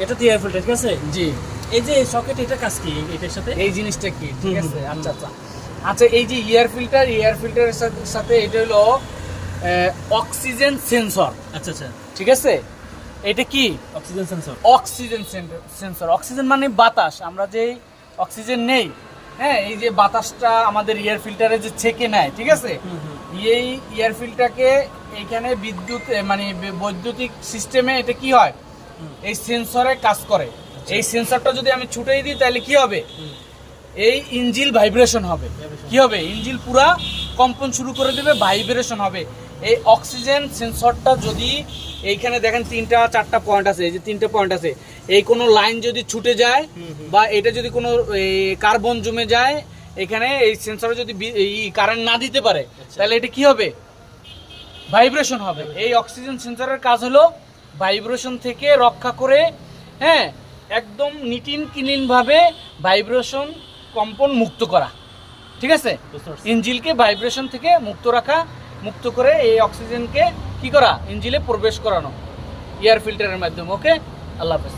এটা তো air filter, ঠিক আছে। জি। এই যে সকেট, এটা কাজ কি এটার সাথে? এই জিনিসটা কি, ঠিক আছে। আচ্ছা আচ্ছা আচ্ছা, এই যে এয়ার ফিল্টারের সাথে এটা হলো অক্সিজেন সেন্সর। আচ্ছা আচ্ছা, ঠিক আছে। এটা কি? Oxygen sensor. Oxygen sensor. Oxygen মানে বাতাস, আমরা যে অক্সিজেন নেই, হ্যাঁ, এই যে বাতাসটা আমাদের এয়ার ফিল্টারে যে ছেঁকে নেয়, ঠিক আছে। এই এয়ার ফিল্টারকে এইখানে বিদ্যুৎ মানে বৈদ্যুতিক সিস্টেমে এটা কি হয়, এই সেন্সরে কাজ করে। এই সেন্সরটা যদি আমি ছুটেই দিই তাহলে কি হবে, এই ইঞ্জিল ভাইব্রেশন হবে। কি হবে, ইঞ্জিল পুরা কম্পন শুরু করে দেবে, ভাইব্রেশন হবে। এই অক্সিজেন সেন্সরটা যদি এইখানে দেখেন 3-4টা পয়েন্ট আছে, এই যে 3টে পয়েন্ট আছে, এই কোনো লাইন যদি ছুটে যায় বা এটা যদি কোনো কার্বন জমে যায় এখানে, এই সেন্সরে যদি এই কারেন্ট না দিতে পারে তাহলে এটা কি হবে, ভাইব্রেশন হবে। এই অক্সিজেন সেন্সরের কাজ হলো ভাইব্রেশন থেকে রক্ষা করে, হ্যাঁ, একদম নিটিন ক্লিন ভাবে ভাইব্রেশন কম্পন মুক্ত করা, ঠিক আছে। ইঞ্জিলকে ভাইব্রেশন থেকে মুক্ত রাখা, মুক্ত করে এই অক্সিজেনকে কি করা, ইঞ্জিলে প্রবেশ করানো এয়ার ফিল্টারের মাধ্যমে। ওকে, আল্লাহ হাফেজ।